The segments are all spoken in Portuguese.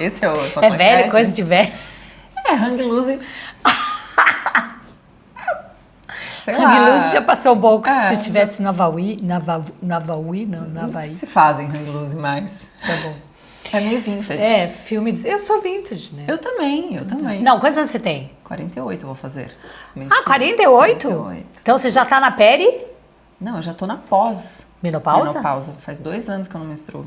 Esse é o sua É claquete? velho, coisa de velho. É, hang loose. Sei Hang lá. loose já passou um pouco se É, tivesse no Havaí, no Havaí. Não sei se fazem hang loose mais. Tá bom. É meio vintage. É, filme de... Eu sou vintage, né? Eu também. Não, quantos anos você tem? 48 eu vou fazer. Ah, 48? 48. Então você já tá na peri? Não, eu já tô na pós. Menopausa? Menopausa. Faz 2 anos que eu não menstruo.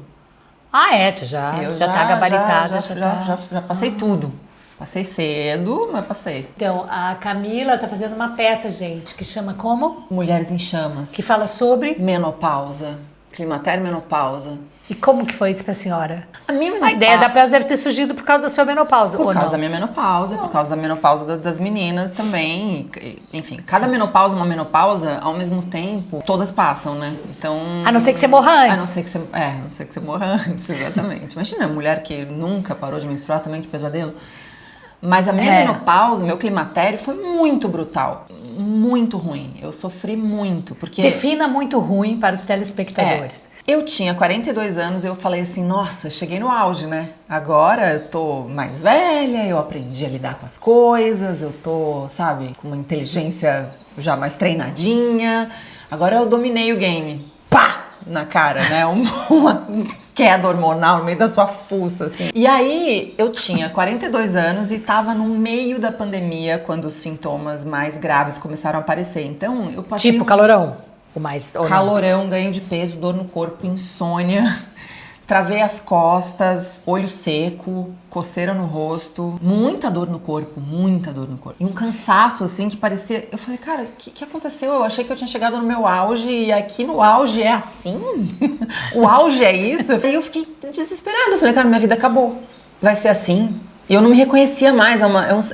Ah, é, você já tá gabaritada. Já passei tudo. Passei cedo, mas passei. Então, a Camila tá fazendo uma peça, gente, que chama como? Mulheres em Chamas. Que fala sobre... Menopausa. Climatério e menopausa. E como que foi isso pra senhora? A minha A menopausa... ideia da peça deve ter surgido por causa da sua menopausa, Por ou causa não? da minha menopausa, por causa da menopausa das meninas também. Enfim, cada menopausa é uma menopausa, ao mesmo tempo, todas passam, né? Então... A não ser que você morra antes. A não ser que você morra antes, exatamente. Imagina, mulher que nunca parou de menstruar também, que pesadelo. Mas a minha menopausa, meu climatério foi muito brutal, muito ruim. Eu sofri muito, porque... Defina muito ruim para os telespectadores. Eu tinha 42 anos e eu falei assim, nossa, cheguei no auge, né? Agora eu tô mais velha, eu aprendi a lidar com as coisas, eu tô, sabe, com uma inteligência já mais treinadinha. Agora eu dominei o game. Pá! Na cara, né? Uma queda hormonal no meio da sua fuça, assim. E aí, eu tinha 42 anos e tava no meio da pandemia, quando os sintomas mais graves começaram a aparecer. Então, eu passei... Tipo calorão? O mais... Ou Calorão, ganho de peso, dor no corpo, insônia... Travei as costas, olho seco, coceira no rosto, muita dor no corpo, muita dor no corpo. E um cansaço, assim, que parecia... Eu falei, cara, o que aconteceu? Eu achei que eu tinha chegado no meu auge e aqui no auge é assim? O auge é isso? Aí eu fiquei desesperada. Eu falei, cara, minha vida acabou. Vai ser assim? E eu não me reconhecia mais.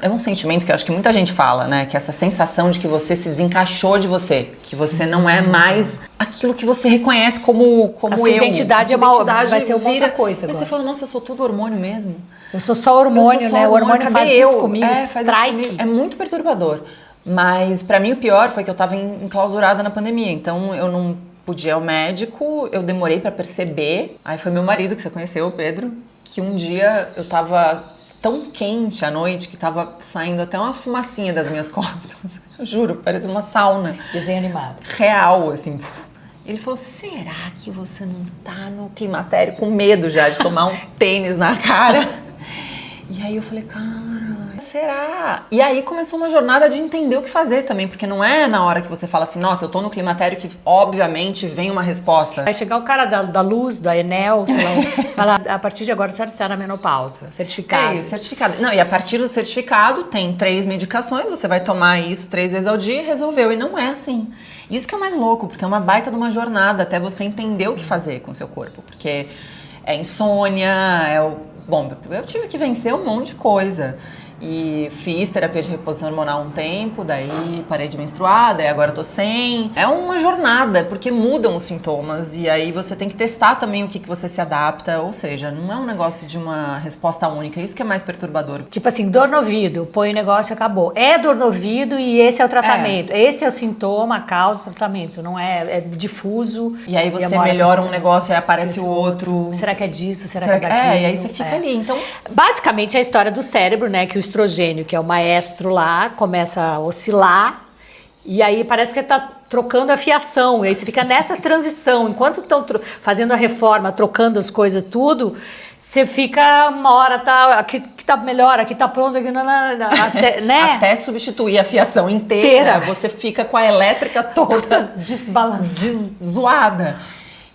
É um sentimento que eu acho que muita gente fala, né? Que essa sensação de que você se desencaixou de você. Que você não é mais aquilo que você reconhece como a sua eu. identidade, vai ser uma outra coisa Aí agora. você fala, nossa, eu sou tudo hormônio mesmo. Eu sou só hormônio, né? O hormônio faz isso comigo, strike. É muito perturbador. Mas pra mim o pior foi que eu tava enclausurada na pandemia. Então eu não podia ir ao médico, eu demorei pra perceber. Aí foi meu marido, que você conheceu, o Pedro, que um dia eu tava... tão quente à noite que tava saindo até uma fumacinha das minhas costas. Eu juro, parecia uma sauna. Desenho animado. Real, assim. Ele falou, será que você não tá no climatério com medo já de tomar um tênis na cara? E aí eu falei, cara, será? E aí começou uma jornada de entender o que fazer também, porque não é na hora que você fala assim, nossa, eu tô no climatério que obviamente vem uma resposta. Vai chegar o cara da luz, da Enel, sei lá, falar, a partir de agora a senhora está na menopausa, certificado. É isso, certificado. Não, e a partir do certificado tem 3 medicações, você vai tomar isso 3 vezes ao dia e resolveu. E não é assim. Isso que é o mais louco, porque é uma baita de uma jornada até você entender o que fazer com o seu corpo. Porque é insônia, Bom, eu tive que vencer um monte de coisa. E fiz terapia de reposição hormonal um tempo, daí parei de menstruar, daí agora eu tô sem. É uma jornada, porque mudam os sintomas e aí você tem que testar também o que você se adapta, ou seja, não é um negócio de uma resposta única, isso que é mais perturbador. Tipo assim, dor no ouvido, põe o negócio e acabou. É dor no ouvido e esse é o tratamento. Esse é o sintoma, a causa, o tratamento, não é difuso. E aí você melhora um negócio e aparece o outro. Será que é disso? Será que é daquilo? E aí você fica ali, então... Basicamente é a história do cérebro, né, que o estrogênio, que é o maestro lá, começa a oscilar e aí parece que tá trocando a fiação, e aí você fica nessa transição, enquanto estão fazendo a reforma, trocando as coisas tudo, você fica uma hora, aqui tá melhor, aqui tá pronto, aqui, até, né? Até substituir a fiação inteira, você fica com a elétrica toda zoada.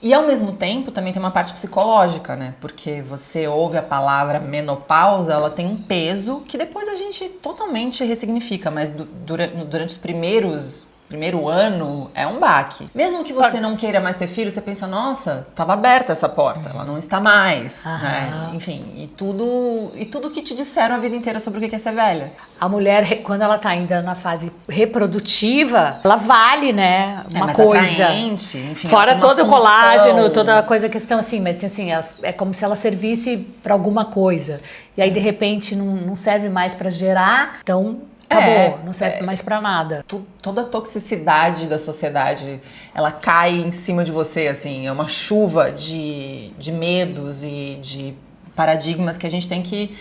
E ao mesmo tempo também tem uma parte psicológica, né? Porque você ouve a palavra menopausa, ela tem um peso que depois a gente totalmente ressignifica, mas durante os primeiro ano é um baque. Mesmo que você não queira mais ter filho, você pensa, nossa, estava aberta essa porta, ela não está mais, né? Enfim, e tudo que te disseram a vida inteira sobre o que é ser velha. A mulher, quando ela tá ainda na fase reprodutiva, ela vale, né? Uma mais coisa. Atraente, enfim, fora todo o colágeno, função. toda a coisa, questão assim, mas assim, é como se ela servisse para alguma coisa. E aí, de repente, não serve mais para gerar, então... Acabou, não serve mais pra nada. Toda a toxicidade da sociedade, ela cai em cima de você, assim, é uma chuva de medos e de paradigmas que a gente tem que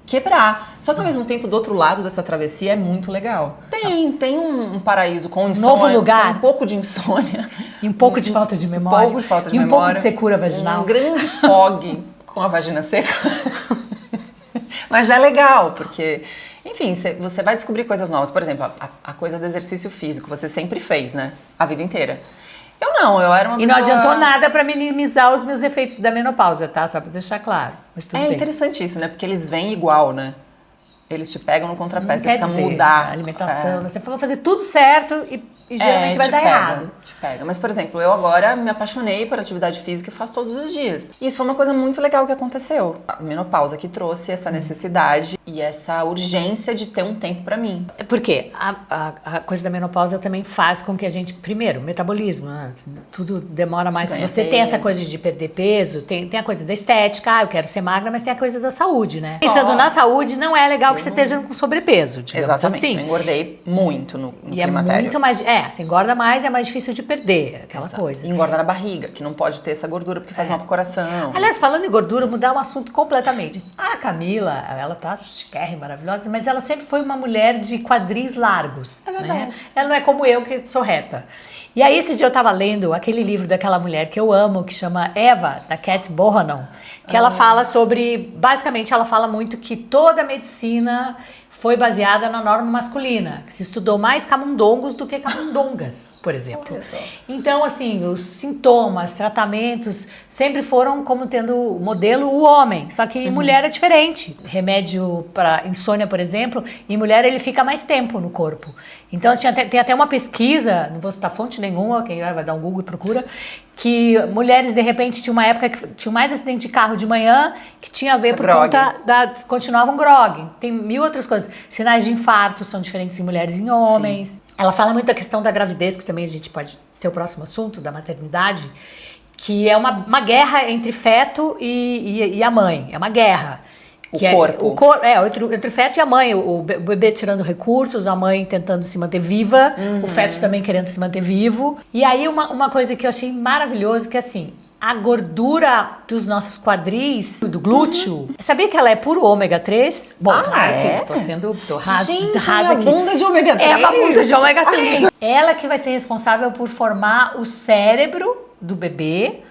quebrar. Só que ao mesmo tempo, do outro lado dessa travessia é muito legal. Tem um paraíso com insônia. Novo lugar. Com um pouco de insônia. E um pouco de falta de memória. Um pouco de falta de memória. E um pouco de secura Um vaginal. grande fog com a vagina seca. Mas é legal, porque... Enfim, você vai descobrir coisas novas. Por exemplo, a coisa do exercício físico, você sempre fez, né? A vida inteira. Eu não, eu era uma pessoa... E não adiantou nada pra minimizar os meus efeitos da menopausa, tá? Só pra deixar claro. Mas tudo bem. Interessante isso, né? Porque eles vêm igual, né? Eles te pegam no contrapé, você precisa dizer, mudar. A alimentação, você vai fazer tudo certo e geralmente vai dar errado. Te pega. Mas, por exemplo, eu agora me apaixonei por atividade física e faço todos os dias. E isso foi uma coisa muito legal que aconteceu. A menopausa que trouxe essa necessidade e essa urgência de ter um tempo pra mim. Porque a coisa da menopausa também faz com que a gente, primeiro, metabolismo, né? Tudo demora mais. Se você tem essa coisa de perder peso, tem a coisa da estética, eu quero ser magra, mas tem a coisa da saúde, né? Pensando na saúde, não é legal que você esteja com sobrepeso, digamos. Exatamente, assim. Eu engordei muito no E é climatério. muito mais... você engorda mais e é mais difícil de perder, aquela coisa. E engorda na barriga, que não pode ter essa gordura porque faz mal pro coração. Aliás, falando em gordura, mudar o assunto completamente. A Camila, ela tá chiquérrima, maravilhosa, mas ela sempre foi uma mulher de quadris largos. É verdade. Né? Ela não é como eu, que sou reta. E aí, esse dia eu tava lendo aquele livro daquela mulher que eu amo, que chama Eva, da Cat Bohannon, que ela fala sobre... Basicamente, ela fala muito que toda a medicina foi baseada na norma masculina, que se estudou mais camundongos do que camundongas, por exemplo. Então, assim, os sintomas, tratamentos, sempre foram como tendo modelo o homem, só que em mulher é diferente. Remédio para insônia, por exemplo, em mulher ele fica mais tempo no corpo. Então, tem até uma pesquisa, não vou citar fonte nenhuma, quem vai dar um Google e procura, que mulheres, de repente, tinha uma época que tinha mais acidente de carro de manhã, que tinha a ver por conta continuavam grog. Tem mil outras coisas. Sinais de infarto são diferentes em mulheres e em homens. Sim. Ela fala muito da questão da gravidez, que também a gente pode ser o próximo assunto, da maternidade, que é uma guerra entre feto e a mãe. É uma guerra. Entre o feto e a mãe, o bebê tirando recursos, a mãe tentando se manter viva, o feto também querendo se manter vivo. E aí uma coisa que eu achei maravilhoso, que assim, a gordura dos nossos quadris, do glúteo, sabia que ela é puro ômega 3? Bom, tô rasa aqui. É a bunda de ômega 3. É uma bunda de ômega 3. Ela que vai ser responsável por formar o cérebro do bebê.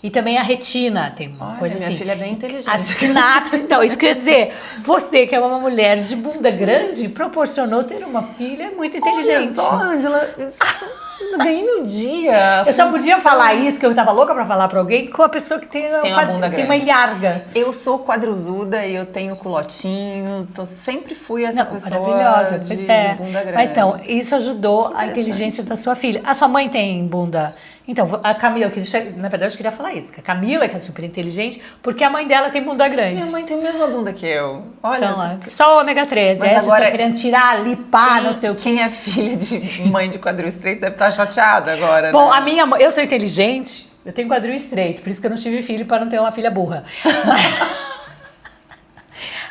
E também a retina, tem uma coisa assim. Minha filha é bem inteligente. A sinapse, então, isso que eu ia dizer. Você, que é uma mulher de bunda grande, proporcionou ter uma filha muito inteligente. Olha só, Ângela, eu ganhei meu dia. Eu só podia falar isso, que eu tava louca pra falar pra alguém, com a pessoa que tem uma bunda grande. Tem uma ilharga. Eu sou quadruzuda e eu tenho culotinho, então sempre fui essa pessoa maravilhosa, de bunda grande. Mas então, isso ajudou a inteligência da sua filha. A sua mãe tem bunda... Então, a Camila, na verdade eu queria falar isso, que a Camila, que é super inteligente, porque a mãe dela tem bunda grande. Minha mãe tem a mesma bunda que eu. Olha, então, só o ômega 3. Mas agora querendo tirar, lipar, não sei o quê. Quem é filha de mãe de quadril estreito deve estar chateada agora, Bom, né? a minha mãe, eu sou inteligente, eu tenho quadril estreito, por isso que eu não tive filho, para não ter uma filha burra.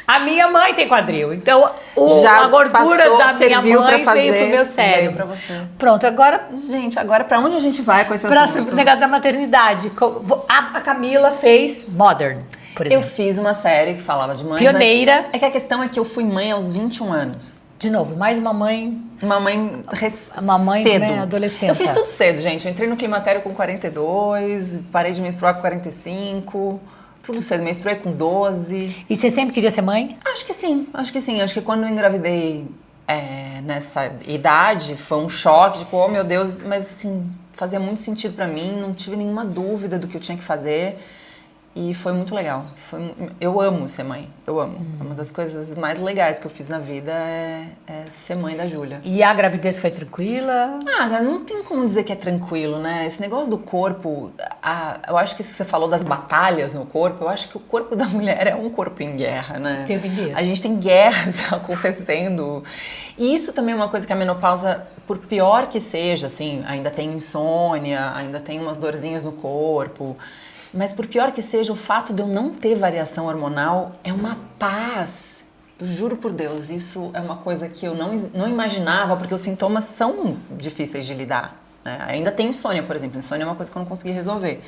A minha mãe tem quadril, então a gordura da minha mãe veio pro meu cérebro. Veio pra você. Pronto, agora... Gente, agora pra onde a gente vai com esse assunto? Próximo, negócio da maternidade. A Camila fez Modern, por exemplo. Eu fiz uma série que falava de mãe. Pioneira. É que a questão é que eu fui mãe aos 21 anos. De novo, mais uma mãe... Uma mãe cedo. Né, adolescente. Eu fiz tudo cedo, gente. Eu entrei no climatério com 42, parei de menstruar com 45... Tudo cedo, menstruei com 12. E você sempre queria ser mãe? Acho que sim. Acho que quando eu engravidei nessa idade, foi um choque, tipo, oh meu Deus, mas assim, fazia muito sentido pra mim, não tive nenhuma dúvida do que eu tinha que fazer. E foi muito legal. Eu amo ser mãe. Eu amo. Uma das coisas mais legais que eu fiz na vida é ser mãe da Júlia. E a gravidez foi tranquila? Cara, não tem como dizer que é tranquilo, né? Esse negócio do corpo... eu acho que você falou das batalhas no corpo. Eu acho que o corpo da mulher é um corpo em guerra, né? Tem guerra. A gente tem guerras acontecendo. E isso também é uma coisa que a menopausa, por pior que seja, assim, ainda tem insônia, ainda tem umas dorzinhas no corpo... Mas por pior que seja, o fato de eu não ter variação hormonal é uma paz. Eu juro por Deus, isso é uma coisa que eu não imaginava, porque os sintomas são difíceis de lidar. Né? Ainda tem insônia, por exemplo. Insônia é uma coisa que eu não consegui resolver.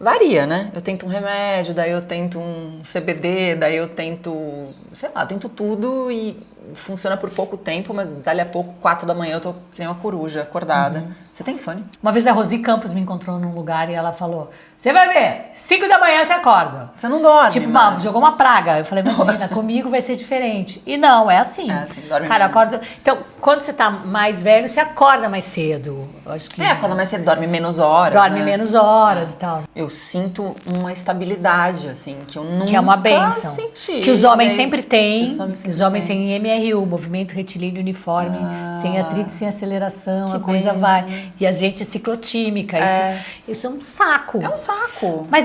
Varia, né? Eu tento um remédio, daí eu tento um CBD, daí eu tento, sei lá, tento tudo e funciona por pouco tempo, mas dali a pouco, 4 da manhã, eu tô que nem uma coruja, acordada. Você tem insônia? Uma vez a Rosi Campos me encontrou num lugar e ela falou, você vai ver, 5 da manhã você acorda. Você não dorme, Tipo, né? jogou uma praga. Eu falei, imagina, comigo vai ser diferente. E não, é assim. Dorme Cara, menos. acorda... Então, quando você tá mais velho, você acorda mais cedo. Eu acho que... Acorda mais cedo, dorme menos horas, Dorme né? menos horas e tal. Eu sinto uma estabilidade, assim, que eu nunca Que é uma bênção. senti. Que os homens Daí- sempre têm. Que os homens Que os sempre homens têm. têm MRU, movimento retilíneo uniforme, sem atrito, sem aceleração, que a coisa bênção. vai. E a gente é ciclotímica. Isso é um saco. É um saco. Mas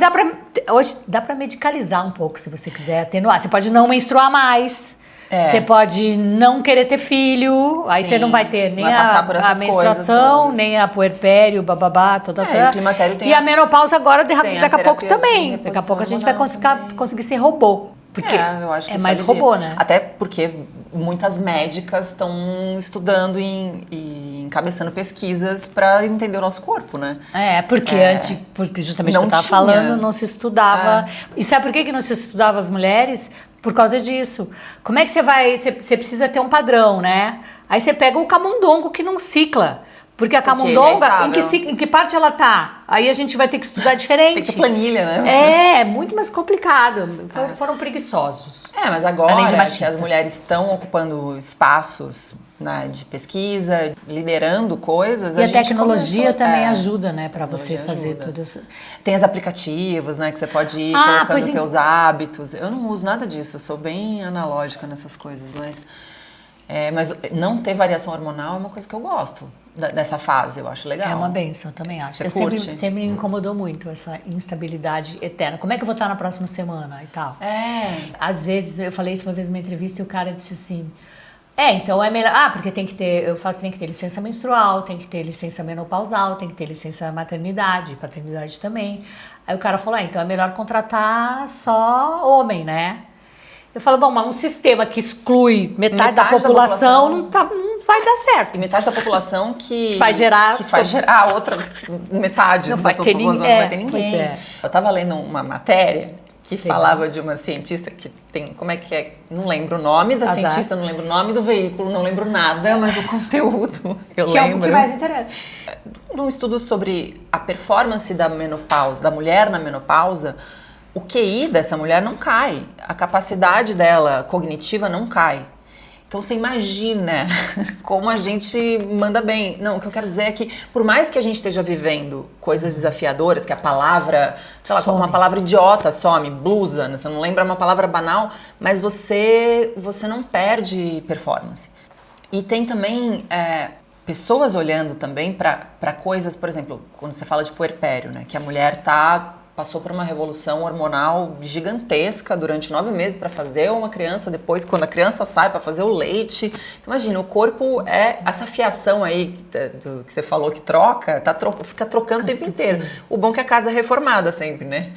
hoje dá pra medicalizar um pouco, se você quiser atenuar. Você pode não menstruar mais. Você pode não querer ter filho, aí Sim, você não vai ter nem vai passar por a essas menstruação, coisas nem a puerpério, bababá, e o climatério tem E a menopausa agora, tem a daqui a pouco terapia de também. Daqui a reposição pouco a gente vai hormonal conseguir ser robô. Porque eu acho que é isso mais alivia. robô, né? Até porque muitas médicas estão estudando e encabeçando pesquisas para entender o nosso corpo, né? Porque justamente o Não que eu tava tinha. falando, não se estudava. E sabe por que não se estudava as mulheres? Por causa disso. Como é que você vai... Você precisa ter um padrão, né? Aí você pega o camundongo que não cicla. Porque a Porque ele é camundonga, estável. em que parte ela tá? Aí a gente vai ter que estudar diferente. Tem que ter planilha, né? É muito mais complicado. Foram preguiçosos. Mas agora Além de que machistas. as mulheres estão ocupando espaços, né, de pesquisa, liderando coisas, E a gente tecnologia começou- também ajuda, né? Pra você tecnologia fazer ajuda. tudo isso. Tem os aplicativos, né, que você pode ir pois colocando teus hábitos. Eu não uso nada disso, eu sou bem analógica nessas coisas, mas não ter variação hormonal é uma coisa que eu gosto dessa fase, eu acho legal. É uma benção, eu também acho. Você Eu curte? sempre me incomodou muito essa instabilidade eterna. Como é que eu vou estar na próxima semana e tal? Às vezes, eu falei isso uma vez numa entrevista e o cara disse assim... então é melhor... porque tem que ter... Eu faço, tem que ter licença menstrual, tem que ter licença menopausal, tem que ter licença maternidade, paternidade também. Aí o cara falou, então é melhor contratar só homem, né? Eu falo, bom, mas um sistema que exclui metade da população, não vai dar certo. E metade da população que Faz gerar- que faz gerar outra metade Não da vai ter população, ninguém. não vai ter ninguém. Pois é. Eu tava lendo uma matéria que falava de uma cientista que tem, como é que é? Não lembro o nome da Azar. cientista, não lembro o nome do veículo, não lembro nada, mas o conteúdo eu Que é o lembro. que mais interessa. Num estudo sobre a performance da menopausa, da mulher na menopausa, o QI dessa mulher não cai, a capacidade dela cognitiva não cai. Então você imagina como a gente manda bem. Não, o que eu quero dizer é que por mais que a gente esteja vivendo coisas desafiadoras, que a palavra, sei lá, Some. uma palavra idiota some, blusa, você não lembra uma palavra banal, mas você não perde performance. E tem também pessoas olhando também para coisas, por exemplo, quando você fala de puerpério, né, que a mulher passou por uma revolução hormonal gigantesca durante 9 meses para fazer uma criança, depois quando a criança sai para fazer o leite. Então, imagina, o corpo essa fiação aí que você falou que troca, fica trocando o tempo inteiro. O bom é que a casa é reformada sempre, né?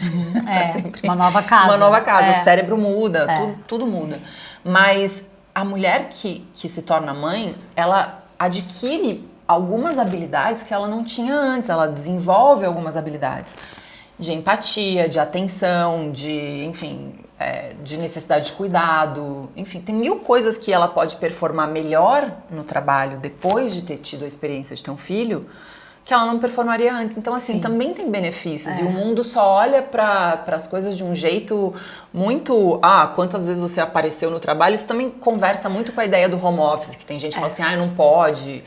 Tá sempre uma nova casa. Uma nova casa, É. o cérebro muda, tudo muda. Mas a mulher que se torna mãe, ela adquire algumas habilidades que ela não tinha antes, ela desenvolve algumas habilidades de empatia, de atenção, enfim, de necessidade de cuidado, enfim, tem 1000 coisas que ela pode performar melhor no trabalho depois de ter tido a experiência de ter um filho, que ela não performaria antes. Então, assim, também tem benefícios. E o mundo só olha para as coisas de um jeito muito... quantas vezes você apareceu no trabalho? Isso também conversa muito com a ideia do home office, que tem gente que fala assim, não pode...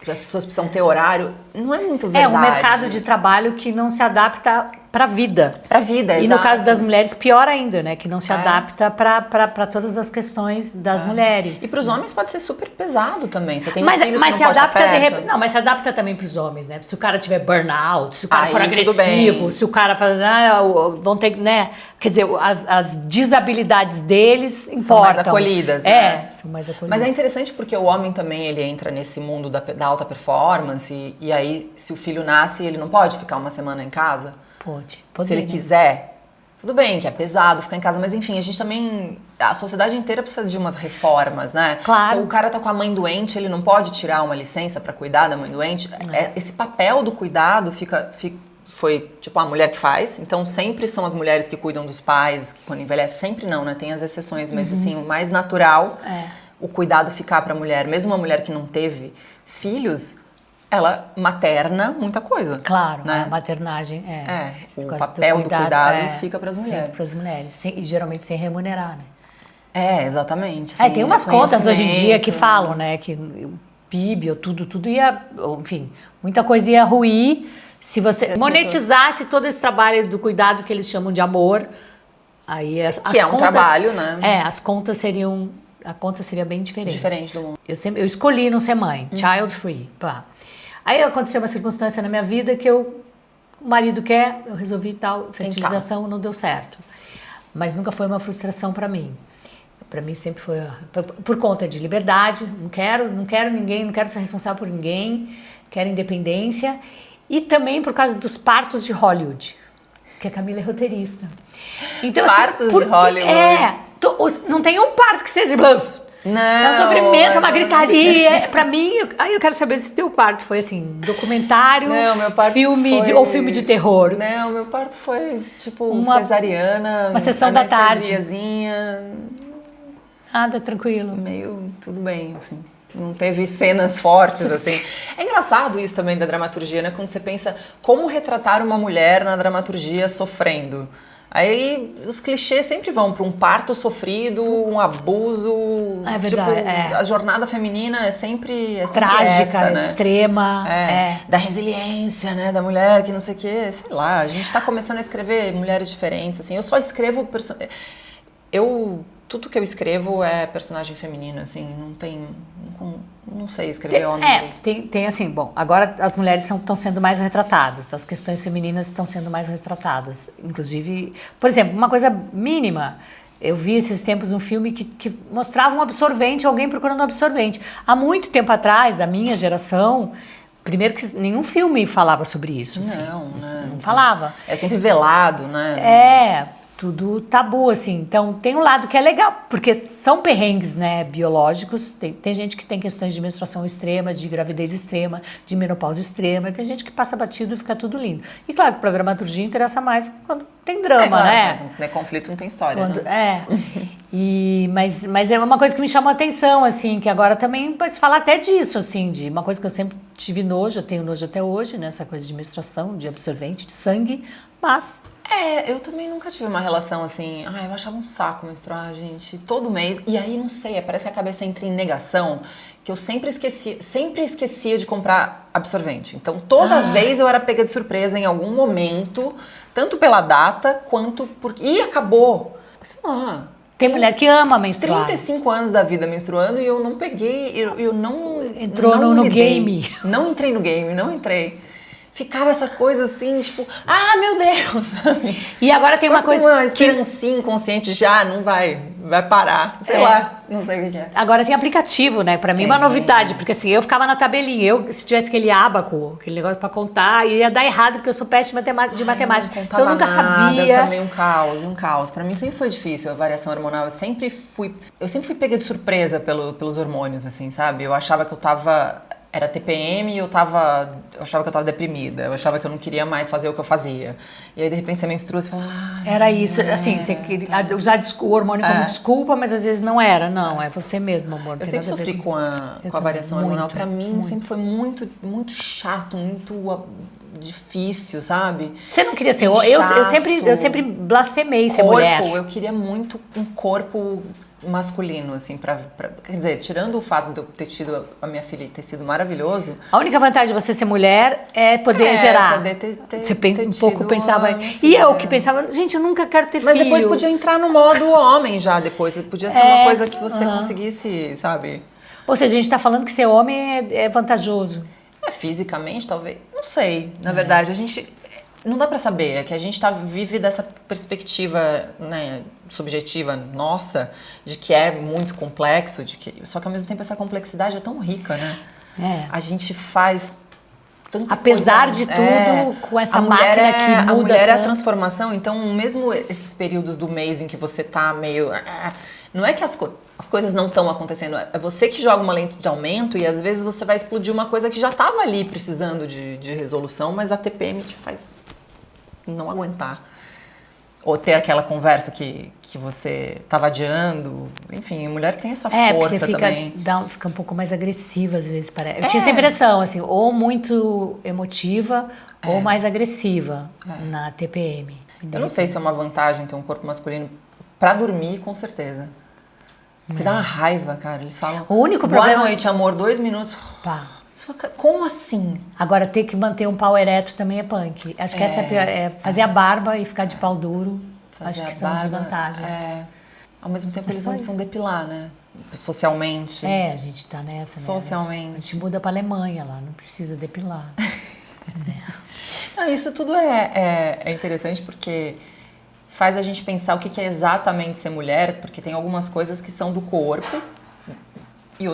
As pessoas precisam ter horário. Não é muito verdade. É um mercado de trabalho que não se adapta para a vida. Para a vida, E exato. no caso das mulheres, pior ainda, né? Que não se adapta para todas as questões das mulheres. E para os homens pode ser super pesado também. Você tem Mas, um filho, mas você se não pode adapta estar de perto. repente. Não, mas se adapta também para os homens, né? Se o cara tiver burnout, se o cara Aí, for tudo agressivo, bem. se o cara vão ter, né? Quer dizer, as desabilidades deles importam. São mais acolhidas, né? São mais acolhidas. Mas é interessante porque o homem também, ele entra nesse mundo da alta performance e aí, se o filho nasce, ele não pode ficar uma semana em casa? Pode, Se ele quiser, tudo bem, que é pesado ficar em casa, mas enfim, a gente também... A sociedade inteira precisa de umas reformas, né? Claro. Então, o cara tá com a mãe doente, ele não pode tirar uma licença pra cuidar da mãe doente. Esse papel do cuidado foi, tipo, a mulher que faz. Então, sempre são as mulheres que cuidam dos pais, que quando envelhece, sempre não, né? Tem as exceções, mas, assim, o mais natural, o cuidado ficar pra mulher. Mesmo uma mulher que não teve filhos, ela materna muita coisa. Claro, né? a maternagem o papel do cuidado fica pras mulheres. Para as mulheres. E geralmente sem remunerar, né? Exatamente. Tem umas contas hoje em dia que falam, né? Que o PIB ou tudo ia... Enfim, muita coisa ia ruir se você monetizasse todo esse trabalho do cuidado que eles chamam de amor. Aí as que é um contas, trabalho, né? As contas seriam... A conta seria bem diferente. Diferente do mundo. Eu escolhi não ser mãe. Child free. Pá. Aí aconteceu uma circunstância na minha vida que o marido quer, eu resolvi tal, fertilização não deu certo. Mas nunca foi uma frustração para mim. Para mim sempre foi por conta de liberdade, não quero ninguém, não quero ser responsável por ninguém, quero independência. E também por causa dos partos de Hollywood, que a Camila é roteirista. Então, partos de Hollywood. Não tem um parto que seja bluff. Não, é um sofrimento, é uma gritaria. Pra mim, eu quero saber se teu parto foi assim, documentário, meu parto filme foi... ou filme de terror. Não, meu parto foi tipo cesariana, uma sessão da tarde. Nada, tranquilo. Meio tudo bem, assim. Não teve cenas fortes, assim. É engraçado isso também da dramaturgia, né? Quando você pensa como retratar uma mulher na dramaturgia sofrendo. Aí os clichês sempre vão para um parto sofrido, um abuso. É verdade. A jornada feminina é sempre trágica, essa, né? extrema. Da resiliência, né? Da mulher que não sei o quê. Sei lá, a gente tá começando a escrever mulheres diferentes, assim. Eu só escrevo... Tudo que eu escrevo é personagem feminino, assim. Não tem... Não sei escrever homem. Tem assim, bom, agora as mulheres estão sendo mais retratadas, as questões femininas estão sendo mais retratadas. Inclusive, por exemplo, uma coisa mínima, eu vi esses tempos um filme que mostrava um absorvente, alguém procurando um absorvente. Há muito tempo atrás, da minha geração, primeiro que nenhum filme falava sobre isso. Assim. Não falava. É sempre velado, né? Tudo tabu, assim. Então, tem um lado que é legal, porque são perrengues, né, biológicos. Tem gente que tem questões de menstruação extrema, de gravidez extrema, de menopausa extrema. Tem gente que passa batido e fica tudo lindo. E, claro, que pra dramaturgia interessa mais quando tem drama, claro, né? Conflito não tem história, né? Mas é uma coisa que me chamou a atenção, assim, que agora também pode se falar até disso, assim, de uma coisa que eu sempre tive nojo, eu tenho nojo até hoje, né? Essa coisa de menstruação, de absorvente, de sangue, mas... eu também nunca tive uma relação assim, eu achava um saco menstruar, gente, todo mês, e aí, não sei, parece que a cabeça entra em negação, que eu sempre esquecia de comprar absorvente. Então, toda vez eu era pega de surpresa em algum momento, tanto pela data, quanto porque... E acabou! Sei lá... Tem mulher que ama menstruar. 35 anos da vida menstruando e eu não peguei, eu não... Entrou no game. Não entrei no game, não entrei. Ficava essa coisa assim, tipo, meu Deus, sabe? E agora tem uma coisa uma esperancinha inconsciente já, não vai parar, sei lá, não sei o que é. Agora tem aplicativo, né? Pra mim é uma novidade, porque assim, eu ficava na tabelinha, se tivesse aquele ábaco, aquele negócio pra contar, ia dar errado, porque eu sou péssima de matemática, então eu nunca sabia. Eu também um caos. Pra mim sempre foi difícil a variação hormonal, eu sempre fui pega de surpresa pelos hormônios, assim, sabe? Eu achava que eu tava... Era TPM e eu achava que eu tava deprimida. Eu achava que eu não queria mais fazer o que eu fazia. E aí, de repente, você menstrua, você fala... Era isso, assim, você queria usar o hormônio como desculpa, mas às vezes não era. Não, é você mesmo, amor. Eu sempre sofri com a variação hormonal. Pra mim, sempre foi muito, muito chato, muito difícil, sabe? Você não queria ser... Eu sempre blasfemei ser mulher. Eu queria muito um corpo... masculino, assim, quer dizer, tirando o fato de eu ter tido a minha filha e ter sido maravilhoso... A única vantagem de você ser mulher é poder gerar. Poder ter você um pouco pensava... E eu que pensava, gente, eu nunca quero ter filho. Mas depois podia entrar no modo homem já, depois. Podia ser uma coisa que você conseguisse, sabe? Ou seja, a gente tá falando que ser homem é vantajoso. Fisicamente, talvez. Não sei, na verdade, a gente... Não dá pra saber, é que a gente vive dessa perspectiva, né, subjetiva nossa, de que é muito complexo, só que ao mesmo tempo essa complexidade é tão rica, né? A gente faz tanta apesar coisa, de tudo, com essa máquina que muda. A mulher é a transformação, então mesmo esses períodos do mês em que você tá meio... Não é que as coisas não estão acontecendo, é você que joga uma lente de aumento e às vezes você vai explodir uma coisa que já tava ali precisando de resolução, mas a TPM te faz... não aguentar. Ou ter aquela conversa que você tava adiando. Enfim, a mulher tem essa força você também. Fica um pouco mais agressiva, às vezes, parece. Eu tinha essa impressão, assim, ou muito emotiva ou mais agressiva na TPM. Eu não sei se é uma vantagem ter um corpo masculino pra dormir, com certeza. Porque dá uma raiva, cara. Eles falam, o único boa problema... noite, amor, 2 minutos. Pá. Como assim? Agora, ter que manter um pau ereto também é punk. Acho que essa é a pior. Fazer a barba e ficar de pau duro. Acho que são desvantagens. Ao mesmo tempo, É eles só não precisam isso. depilar, né? Socialmente. A gente tá nessa, né? Socialmente. A gente muda pra Alemanha lá, não precisa depilar. Isso tudo é interessante porque faz a gente pensar o que é exatamente ser mulher, porque tem algumas coisas que são do corpo e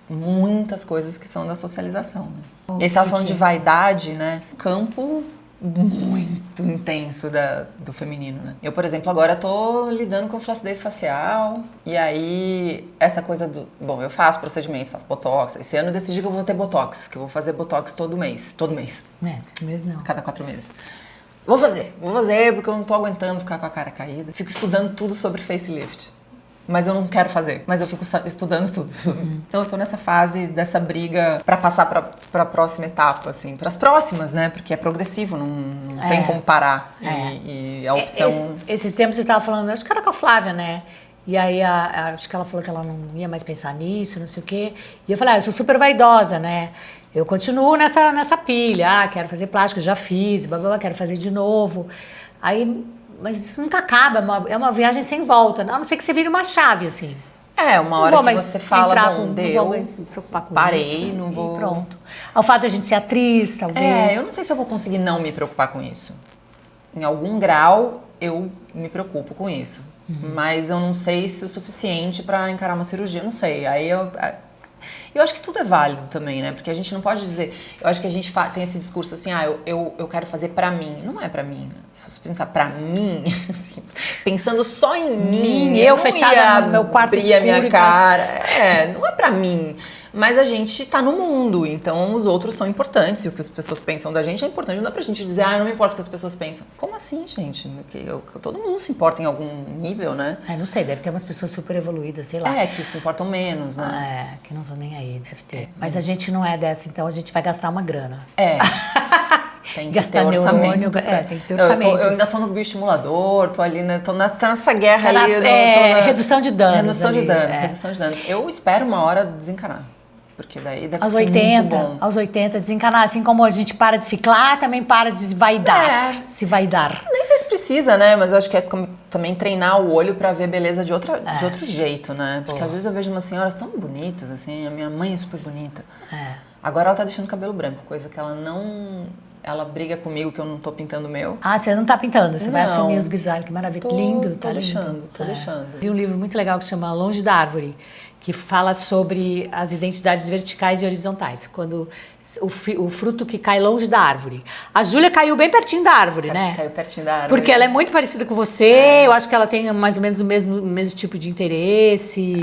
muitas coisas que são da socialização. Né? E aí você estava falando de vaidade, né? Campo muito intenso do feminino, né? Eu, por exemplo, agora tô lidando com flacidez facial e aí essa coisa Bom, eu faço procedimento, faço botox. Esse ano eu decidi que eu vou ter botox, que eu vou fazer botox todo mês. Todo mês. Todo mês não. Cada 4 meses. Vou fazer porque eu não tô aguentando ficar com a cara caída. Fico estudando tudo sobre facelift. Mas eu não quero fazer. Mas eu fico estudando tudo. Então eu tô nessa fase dessa briga pra passar pra próxima etapa, assim. Pras próximas, né? Porque é progressivo, não tem como parar. E a opção... Esses tempos eu tava falando, acho que era com a Flávia, né? E aí, acho que ela falou que ela não ia mais pensar nisso, não sei o quê. E eu falei, eu sou super vaidosa, né? Eu continuo nessa pilha. Quero fazer plástica, já fiz, quero fazer de novo. Aí... Mas isso nunca acaba, é uma viagem sem volta, a não ser que você vire uma chave, assim. Uma hora que você fala, não vou mais me preocupar com parei, isso. Não vou... E pronto. Ao fato de a gente ser atriz, talvez. Eu não sei se eu vou conseguir não me preocupar com isso. Em algum grau, eu me preocupo com isso. Mas eu não sei se o suficiente pra encarar uma cirurgia, não sei. Aí eu acho que tudo é válido também, né? Porque a gente não pode dizer... Eu acho que a gente tem esse discurso assim, eu quero fazer pra mim. Não é pra mim. Né? Se você pensar pra mim, assim, pensando só em mim... Eu fechada no meu quarto escuro. A minha cara. Não é pra mim. Mas a gente tá no mundo, então os outros são importantes. E o que as pessoas pensam da gente é importante. Não dá pra gente dizer, não me importa o que as pessoas pensam. Como assim, gente? Todo mundo se importa em algum nível, né? Não sei, deve ter umas pessoas super evoluídas, sei lá. Que se importam menos, né? Que não estão nem aí, deve ter. Mas a gente não é dessa, então a gente vai gastar uma grana. Tem que gastar ter orçamento. Tem que ter orçamento. Eu ainda tô no bioestimulador, tô ali, tô nessa guerra ali. Redução de danos. Redução de danos. Eu espero uma hora desencanar. Porque daí deve aos ser 80, muito bom. Aos 80, desencanar. Assim como a gente para de ciclar, também para de vaidar. Se vaidar. Nem sei se precisa, né? Mas eu acho que é também treinar o olho pra ver beleza de outro jeito, né? Porque às vezes eu vejo umas senhoras tão bonitas, assim. A minha mãe é super bonita. Agora ela tá deixando o cabelo branco, coisa que ela não... Ela briga comigo que eu não tô pintando o meu. Você não tá pintando, você vai assumir os grisalhos, que maravilha. Lindo, tá lindo. Tô deixando. Li um livro muito legal que chama Longe da Árvore, que fala sobre as identidades verticais e horizontais. Quando o fruto que cai longe da árvore. A Júlia caiu bem pertinho da árvore, né? Caiu pertinho da árvore. Porque ela é muito parecida com você, eu acho que ela tem mais ou menos o mesmo tipo de interesse.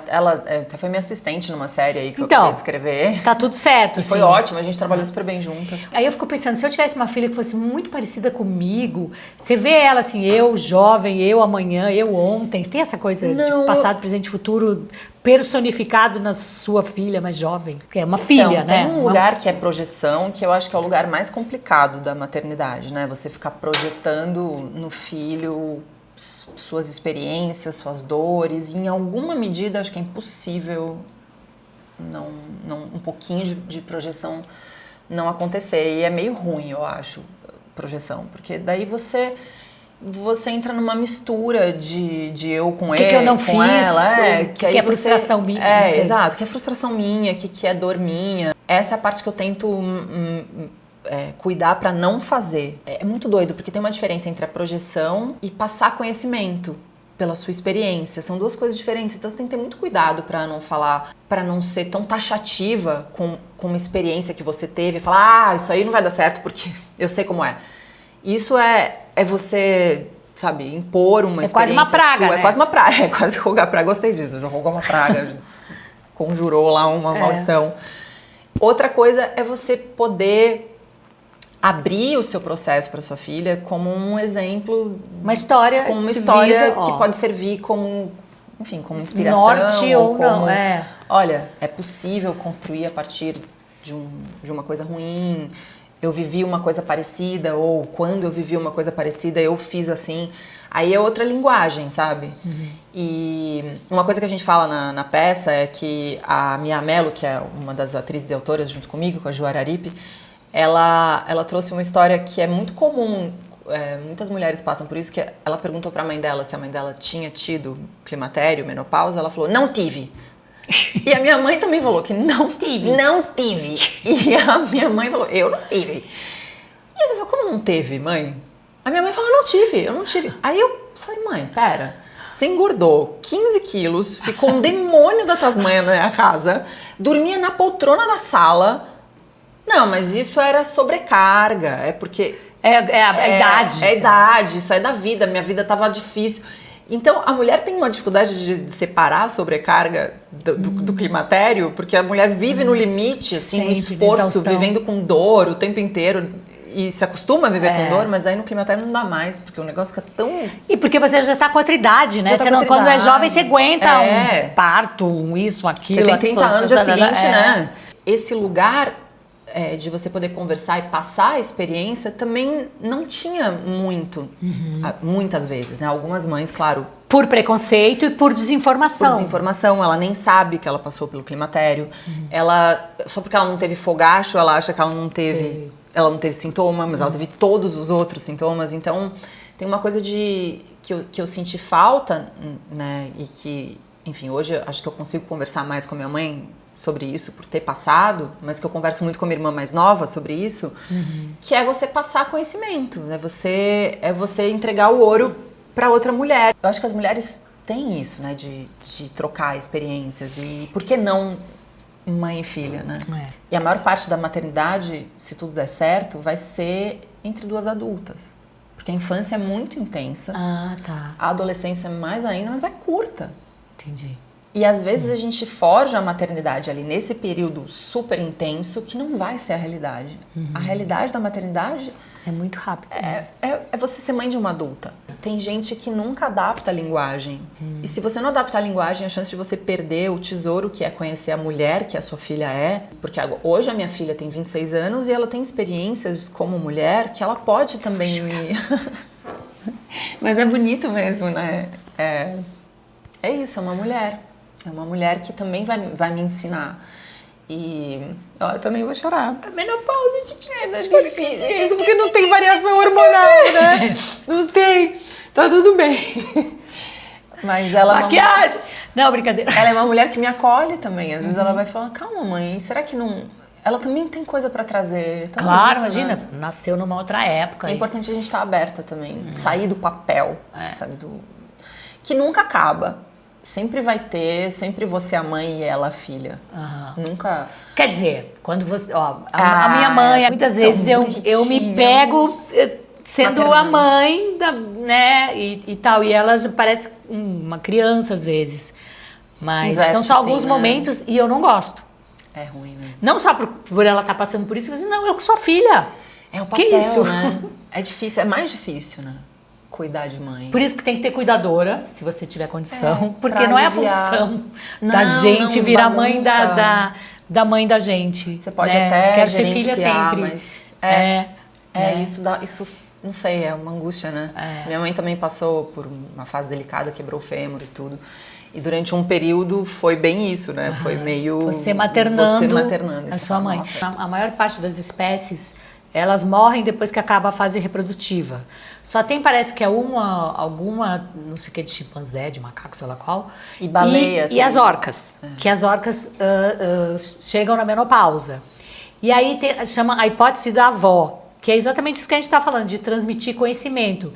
Ela até foi minha assistente numa série aí que eu acabei de escrever. Tá tudo certo, assim. Foi ótimo, a gente trabalhou super bem juntas. Aí eu fico pensando, se eu tivesse uma filha que fosse muito parecida comigo, você vê ela assim, eu jovem, eu amanhã, eu ontem, tem essa coisa de passado, presente, futuro personificado na sua filha mais jovem, que é uma filha, né? Tem um lugar que é projeção, que eu acho que é o lugar mais complicado da maternidade, né? Você ficar projetando no filho suas experiências, suas dores, e em alguma medida acho que é impossível um pouquinho de projeção não acontecer. E é meio ruim, eu acho, projeção, porque daí você entra numa mistura de eu com ele, que eu não fiz, ela, que é frustração minha. Exato, que é frustração minha, que é dor minha. Essa é a parte que eu tento cuidar pra não fazer. É muito doido, porque tem uma diferença entre a projeção e passar conhecimento pela sua experiência. São duas coisas diferentes, então você tem que ter muito cuidado pra não falar, pra não ser tão taxativa com uma experiência que você teve e falar, isso aí não vai dar certo porque eu sei como é. Isso é você, sabe, impor uma experiência quase uma praga, sua. né? É quase uma praga, é quase rogar praga. Gostei disso, já rogou uma praga, conjurou lá uma maldição. Outra coisa é você poder abrir o seu processo para sua filha como um exemplo, Uma história como uma de história vida, que ó. pode servir como, enfim, como inspiração. Norte ou não, como, é. Olha, é possível construir a partir de uma coisa ruim. Eu vivi uma coisa parecida, ou quando eu vivi uma coisa parecida, eu fiz assim. Aí é outra linguagem, sabe? E uma coisa que a gente fala na peça é que a Mia Mello, que é uma das atrizes e autoras junto comigo, com a Ju Araripe, ela trouxe uma história que é muito comum, muitas mulheres passam por isso, que ela perguntou pra mãe dela se a mãe dela tinha tido climatério, menopausa, ela falou, não tive. E a minha mãe também falou que não tive. E a minha mãe falou, eu não tive. E você falou, como não teve, mãe? A minha mãe falou, eu não tive. Aí eu falei, mãe, pera, você engordou 15 quilos, ficou um demônio da Tasmânia na minha casa, dormia na poltrona da sala. Não, mas isso era sobrecarga, é porque... É a idade. É a idade, isso é da vida, minha vida tava difícil. Então, a mulher tem uma dificuldade de separar a sobrecarga do climatério, porque a mulher vive no limite, assim, no Sempre, esforço, exaustão. vivendo com dor o tempo inteiro. E se acostuma a viver com dor, mas aí no climatério não dá mais, porque o negócio fica tão... E porque você já tá com outra idade, né? Já tá Você com não, outra quando é idade. jovem, você aguenta É. um parto, um isso, aquilo. Você tem 30 anos no dia seguinte, é. né? Esse lugar de você poder conversar e passar a experiência também não tinha muito, muitas vezes, né? Algumas mães, claro, Por preconceito e por por desinformação. desinformação, ela nem sabe que ela passou pelo climatério. Ela, só porque ela não teve fogacho, ela acha que ela não teve sintoma, mas ela teve todos os outros sintomas. Então, tem uma coisa que eu senti falta, né? E que, enfim, hoje eu acho que eu consigo conversar mais com a minha mãe sobre isso por ter passado, mas que eu converso muito com a minha irmã mais nova sobre isso, que é você passar conhecimento, é você entregar o ouro para outra mulher. Eu acho que as mulheres têm isso, né, de trocar experiências, e por que não mãe e filha, né? E a maior parte da maternidade, se tudo der certo, vai ser entre duas adultas, porque a infância é muito intensa, Ah, tá. a adolescência mais ainda, mas é curta. Entendi. E às vezes a gente forja a maternidade ali nesse período super intenso que não vai ser a realidade. A realidade da maternidade É muito rápido. é você ser mãe de uma adulta. Tem gente que nunca adapta a linguagem. E se você não adaptar a linguagem, a chance de você perder o tesouro que é conhecer a mulher que a sua filha é. Porque hoje a minha filha tem 26 anos e ela tem experiências como mulher que ela pode também me... Mas é bonito mesmo, né? É isso, é uma mulher. É uma mulher que também vai me ensinar. E eu também vou chorar. A menopausa, gente, é difícil. Isso porque não tem variação hormonal, né? Não tem. Tá tudo bem. Mas ela Maquiagem! Não, brincadeira. ela é uma mulher que me acolhe também. Às vezes ela vai falar, calma, mãe, será que não... Ela também tem coisa pra trazer. Tá Claro, bonito, imagina, né? nasceu numa outra época. É importante a gente estar aberta também. Sair do papel, sabe? Que nunca acaba. Sempre vai ter, sempre você a mãe e ela a filha. Nunca... Quer dizer, quando você... Ó, a minha mãe, muitas tão vezes eu me bonitinha. pego sendo Maternando. a mãe, né, e tal. E ela parece uma criança às vezes. Mas Investe, são só alguns sim, né? momentos e eu não gosto. É ruim, né? Não só por ela estar passando por isso, mas não, eu sou filha. É o Que papel, isso? né? É difícil, é mais difícil, né? Cuidar de mãe. Por isso que tem que ter cuidadora, se você tiver condição. Porque pra não é a aliviar. função Não, da gente não, virar mãe bagunça. da mãe da gente. Você pode né? até Quero ser filha gerenciar, sempre. mas né? isso, não sei, é uma angústia, né? Minha mãe também passou por uma fase delicada, quebrou o fêmur e tudo. E durante um período foi bem isso, né? Foi meio... Você maternando a a sua mãe. Nossa. A maior parte das espécies, elas morrem depois que acaba a fase reprodutiva. Só tem, parece que é alguma, não sei o que, de chimpanzé, de macaco, sei lá qual. E baleia E as também. orcas, que as orcas chegam na menopausa. E aí chama a hipótese da avó, que é exatamente isso que a gente está falando, de transmitir conhecimento.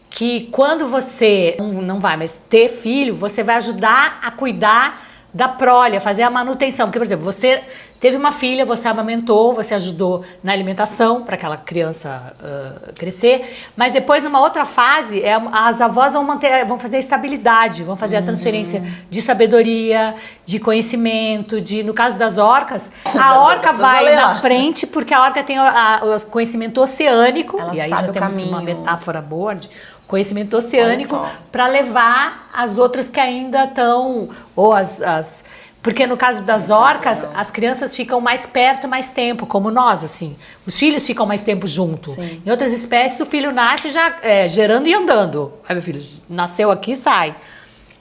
Que quando você não vai mais ter filho, você vai ajudar a cuidar da prole, a fazer a manutenção. Porque, por exemplo, você teve uma filha, você amamentou, você ajudou na alimentação para aquela criança crescer, mas depois, numa outra fase, as avós vão fazer a estabilidade, vão fazer a transferência de sabedoria, de conhecimento, no caso das orcas, a orca vai na frente, porque a orca tem o conhecimento oceânico, ela e aí sabe já o temos caminho. uma metáfora boa de conhecimento oceânico para levar as outras que ainda estão, ou porque no caso das orcas, as crianças ficam mais perto mais tempo, como nós, assim. Os filhos ficam mais tempo junto. Sim. Em outras espécies, o filho nasce já gerando e andando. Aí, meu filho nasceu aqui, sai.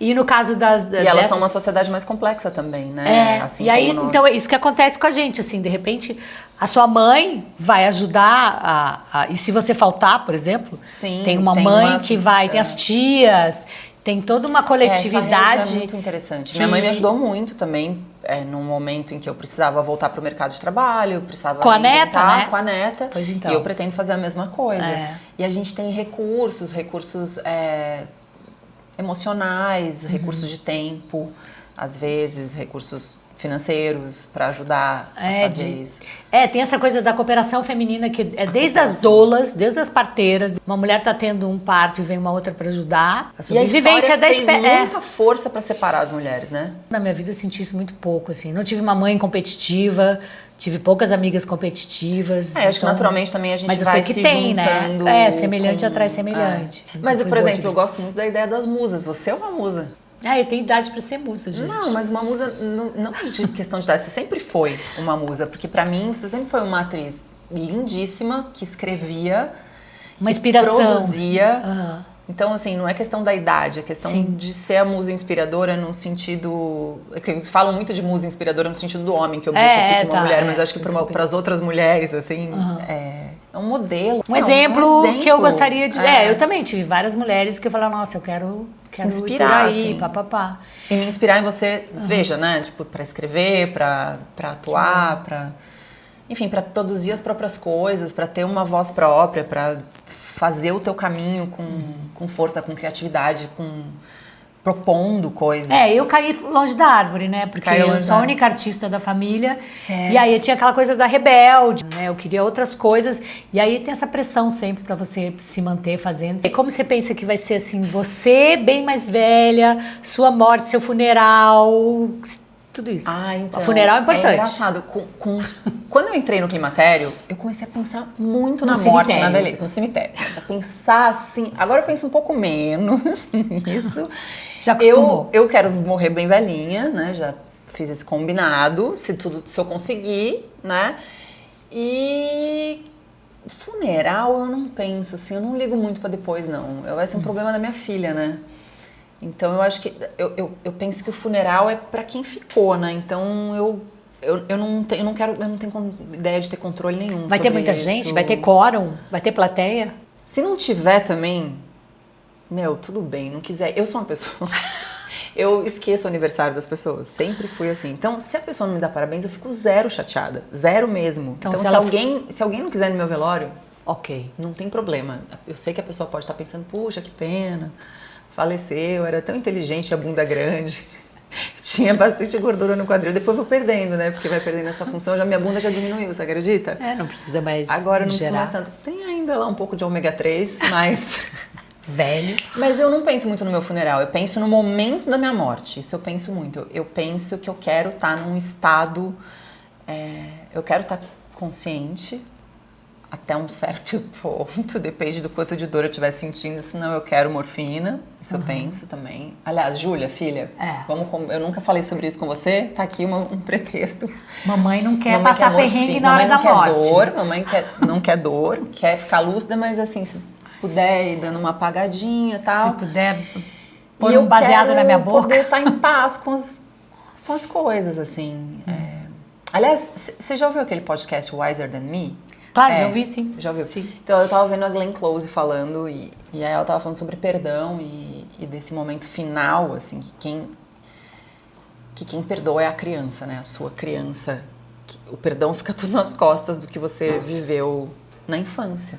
E no caso E elas são uma sociedade mais complexa também, né? Assim e aí, como então, é isso que acontece com a gente, assim, de repente, a sua mãe vai ajudar e se você faltar, por exemplo, Sim, tem uma mãe que vai, tem as tias, tem toda uma coletividade. Essa rede é muito interessante. Minha mãe me ajudou muito também, num momento em que eu precisava voltar para o mercado de trabalho, precisava com a neta, né? Com a neta. Pois então. E eu pretendo fazer a mesma coisa. E a gente tem recursos emocionais, recursos de tempo, às vezes recursos financeiros para ajudar a fazer isso. Tem essa coisa da cooperação feminina que é desde as doulas, desde as parteiras. Uma mulher tá tendo um parto e vem uma outra para ajudar. A sobrevivência da espécie. Fez muita força para separar as mulheres, né? Na minha vida eu senti isso muito pouco, assim. Não tive uma mãe competitiva, tive poucas amigas competitivas. Acho que naturalmente também a gente mas eu vai sei que se tem, juntando. Né? Semelhante atrai semelhante. Mas, por exemplo, eu gosto muito da ideia das musas. Você é uma musa. Eu tenho idade pra ser musa, gente. Não, mas uma musa, não de questão de idade, você sempre foi uma musa, porque pra mim você sempre foi uma atriz lindíssima, que escrevia, uma inspiração, produzia. Então, assim, não é questão da idade, é questão de ser a musa inspiradora no sentido... Falam muito de musa inspiradora no sentido do homem, que objetifica uma mulher, mas acho que para as outras mulheres, assim, é um modelo. Um exemplo que eu gostaria de... eu também tive várias mulheres que eu falava, nossa, eu quero se inspirar, ir por aí, papapá. E me inspirar em você, veja, né? Tipo, para escrever, para atuar, enfim, para produzir as próprias coisas, para ter uma voz própria, para fazer o teu caminho com força, com criatividade, propondo coisas. Eu caí longe da árvore, né? Porque eu sou a única artista da família. Certo. E aí tinha aquela coisa da rebelde, né? Eu queria outras coisas. E aí tem essa pressão sempre pra você se manter fazendo. E como você pensa que vai ser assim, você bem mais velha, sua morte, seu funeral, tudo isso. Então, o funeral é importante. É engraçado. Quando eu entrei no climatério, eu comecei a pensar muito na morte, na velhice, no cemitério. A pensar assim. Agora eu penso um pouco menos nisso. Já acostumou. Eu quero morrer bem velhinha, né? Já fiz esse combinado, se eu conseguir, né? E funeral eu não penso, assim, eu não ligo muito pra depois, não. Vai ser um problema da minha filha, né? Então eu acho que eu penso que o funeral é pra quem ficou, né? Então eu não tenho ideia de ter controle nenhum. Vai ter muita gente? Vai ter quórum? Vai ter plateia? Se não tiver também, tudo bem, não quiser. Eu sou uma pessoa. Eu esqueço o aniversário das pessoas. Sempre fui assim. Então, se a pessoa não me dá parabéns, eu fico zero chateada. Zero mesmo. Então se alguém não quiser no meu velório, ok, não tem problema. Eu sei que a pessoa pode estar pensando, puxa, que pena. Faleceu, era tão inteligente, a bunda grande. Tinha bastante gordura no quadril. Depois vou perdendo, né? Porque vai perdendo essa função. Minha bunda já diminuiu, você acredita? Não precisa mais. Agora não precisa mais tanto. Tem ainda lá um pouco de ômega 3, mas... Velho. Mas eu não penso muito no meu funeral. Eu penso no momento da minha morte. Isso eu penso muito. Eu penso que eu quero estar num estado... eu quero estar consciente até um certo ponto, depende do quanto de dor eu estiver sentindo, senão eu quero morfina, isso eu penso também. Aliás, Júlia, filha, eu nunca falei sobre isso com você, tá aqui um pretexto. Mamãe não quer passar perrengue na hora da morte. Mamãe não quer dor, quer ficar lúcida, mas assim, se puder ir dando uma apagadinha e tal. Se puder pôr um baseado na minha boca. Poder estar em paz com as coisas, assim. Aliás, você já ouviu aquele podcast Wiser Than Me? Claro, já ouvi, sim. Já ouviu? Sim. Então, eu tava vendo a Glenn Close falando e aí ela tava falando sobre perdão e desse momento final, assim, que quem perdoa é a criança, né? A sua criança. O perdão fica tudo nas costas do que você viveu na infância,